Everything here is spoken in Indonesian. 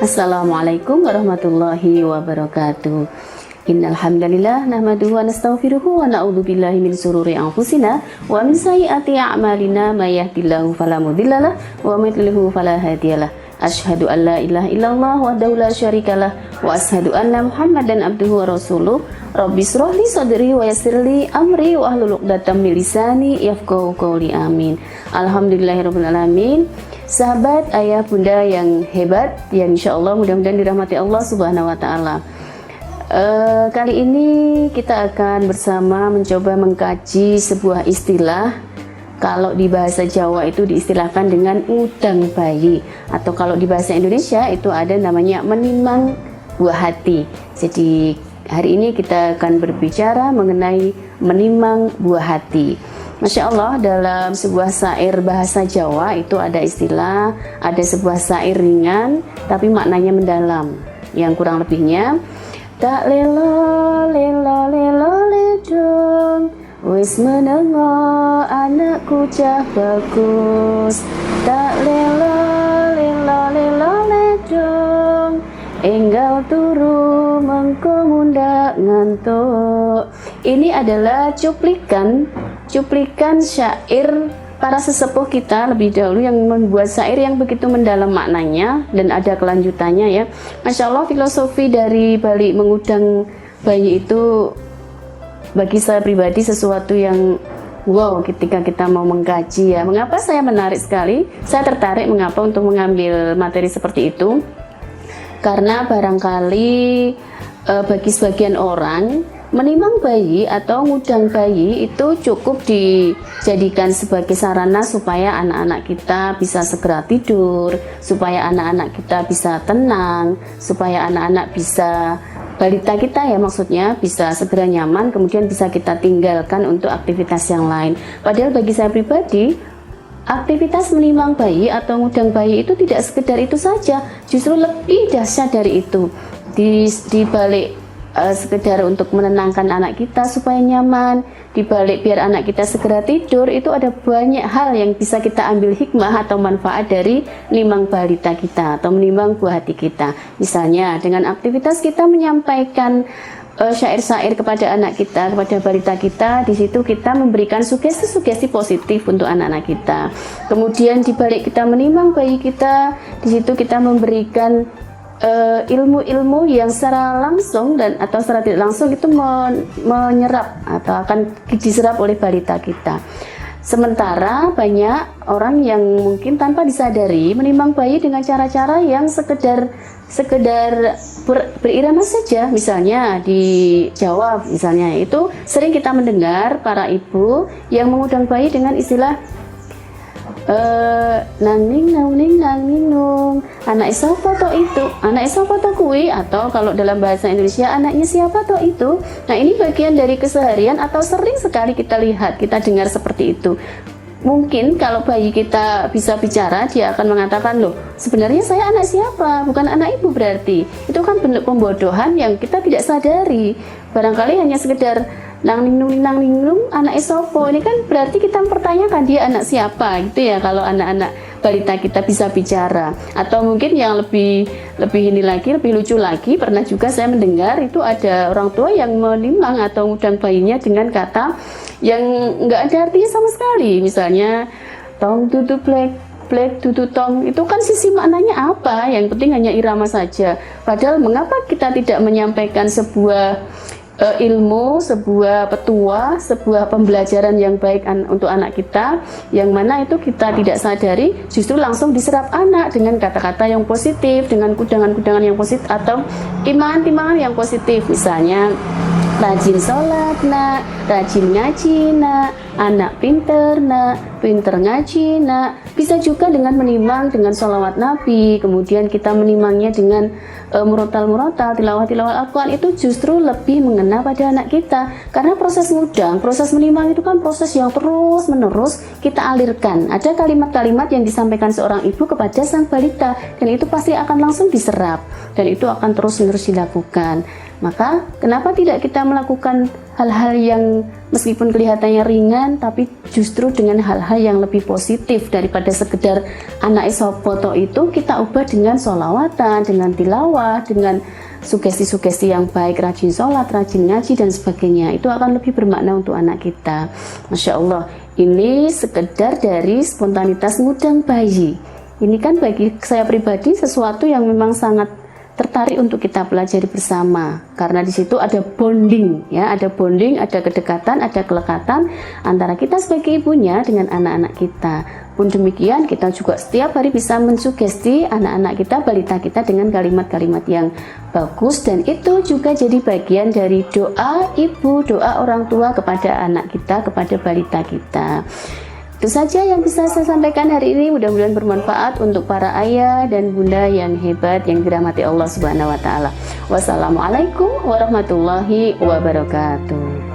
Assalamualaikum warahmatullahi wabarakatuh. Innal hamdalillah nahmaduhu wa nastaghfiruhu wa na'udzu billahi min shururi anfusina wa min sayyiati a'malina may yahdihillahu fala mudhillalah wa may yudlilhu fala hadiyalah. Asyhadu an la ilaha illallah wahdahu la syarikalah wa asyhadu anna Muhammadan abduhu wa rasuluh. Rabbi shrah li sadri wa yassir li amri wa hlul 'uqdatam min lisani yafqahu qawli. Amin. Alhamdulillahirabbil alamin. Sahabat, ayah, bunda yang hebat, yang insya Allah mudah-mudahan dirahmati Allah Subhanahu wa Ta'ala. Kali ini kita akan bersama mencoba mengkaji sebuah istilah. Kalau di bahasa Jawa itu diistilahkan dengan udang bayi, atau kalau di bahasa Indonesia itu ada namanya menimang buah hati. Jadi hari ini kita akan berbicara mengenai menimang buah hati. Masya Allah, dalam sebuah syair bahasa Jawa itu ada istilah, ada sebuah syair ringan tapi maknanya mendalam, yang kurang lebihnya tak lelo lelo lelo ledong wis menengo anakku cah bagus, tak lelo lelo lelo ledong enggal turu mengko mundak ngantuk. Ini adalah cuplikan syair para sesepuh kita lebih dahulu yang membuat syair yang begitu mendalam maknanya dan ada kelanjutannya ya. Masya Allah, filosofi dari balik mengudang bayi itu bagi saya pribadi sesuatu yang wow ketika kita mau mengkaji ya. Mengapa saya menarik sekali? Saya tertarik mengapa untuk mengambil materi seperti itu? Karena barangkali bagi sebagian orang menimang bayi atau ngudang bayi itu cukup dijadikan sebagai sarana supaya anak-anak kita bisa segera tidur, supaya anak-anak kita bisa tenang, supaya anak-anak bisa, balita kita ya maksudnya, bisa segera nyaman, kemudian bisa kita tinggalkan untuk aktivitas yang lain. Padahal bagi saya pribadi, aktivitas menimang bayi atau ngudang bayi itu tidak sekedar itu saja, justru lebih dahsyat dari itu. Di balik sekedar untuk menenangkan anak kita supaya nyaman, dibalik biar anak kita segera tidur, itu ada banyak hal yang bisa kita ambil hikmah atau manfaat dari menimang balita kita atau menimang buah hati kita. Misalnya dengan aktivitas kita menyampaikan syair-syair kepada anak kita, kepada balita kita, di situ kita memberikan sugesti-sugesti positif untuk anak-anak kita. Kemudian dibalik kita menimang bayi kita, di situ kita memberikan ilmu-ilmu yang secara langsung dan atau secara tidak langsung itu menyerap atau akan diserap oleh balita kita. Sementara banyak orang yang mungkin tanpa disadari menimang bayi dengan cara-cara yang sekedar berirama saja. Misalnya di Jawa misalnya itu sering kita mendengar para ibu yang mengudang bayi dengan istilah nangning nangning nangning nung, anak siapa toh itu, anak siapa toh kui, atau kalau dalam bahasa Indonesia anaknya siapa toh itu. Nah, ini bagian dari keseharian atau sering sekali kita lihat, kita dengar seperti itu. Mungkin kalau bayi kita bisa bicara, dia akan mengatakan, loh sebenarnya saya anak siapa, bukan anak ibu. Berarti itu kan bentuk pembodohan yang kita tidak sadari. Barangkali hanya sekedar nang ninglung anak esopo, ini kan berarti kita mempertanyakan dia anak siapa gitu ya. Kalau anak-anak balita kita bisa bicara, atau mungkin yang lebih ini lagi, lebih lucu lagi, pernah juga saya mendengar itu ada orang tua yang menimang atau ngudang bayinya dengan kata yang nggak ada artinya sama sekali. Misalnya tong tutu black tutu tong, itu kan sisi maknanya apa, yang penting hanya irama saja. Padahal mengapa kita tidak menyampaikan sebuah ilmu, sebuah petua, sebuah pembelajaran yang baik untuk anak kita, yang mana itu kita tidak sadari justru langsung diserap anak dengan kata-kata yang positif, dengan kudangan-kudangan yang positif atau timbangan-timbangan yang positif. Misalnya rajin sholat nak, rajin ngaji nak, anak pinter nak, pinter ngaji nak. Bisa juga dengan menimang dengan sholawat Nabi, kemudian kita menimangnya dengan murotal-murotal, tilawah-tilawah Al-Quran, itu justru lebih mengena pada anak kita. Karena proses ngudang, proses menimang itu kan proses yang terus menerus kita alirkan. Ada kalimat-kalimat yang disampaikan seorang ibu kepada sang balita, dan itu pasti akan langsung diserap, dan itu akan terus menerus dilakukan. Maka kenapa tidak kita melakukan hal-hal yang meskipun kelihatannya ringan tapi justru dengan hal-hal yang lebih positif daripada sekedar anak foto itu, kita ubah dengan sholawatan, dengan tilawah, dengan sugesti-sugesti yang baik, rajin sholat, rajin ngaji dan sebagainya. Itu akan lebih bermakna untuk anak kita. Masya Allah, ini sekedar dari spontanitas ngudang bayi. Ini kan bagi saya pribadi sesuatu yang memang sangat tertarik untuk kita pelajari bersama, karena di situ ada bonding, ya, ada bonding, ada kedekatan, ada kelekatan antara kita sebagai ibunya dengan anak-anak kita. Pun demikian, kita juga setiap hari bisa mensugesti anak-anak kita, balita kita dengan kalimat-kalimat yang bagus, dan itu juga jadi bagian dari doa ibu, doa orang tua kepada anak kita, kepada balita kita. Itu saja yang bisa saya sampaikan hari ini. Mudah-mudahan bermanfaat untuk para ayah dan bunda yang hebat yang dirahmati Allah Subhanahu wa taala. Wassalamualaikum warahmatullahi wabarakatuh.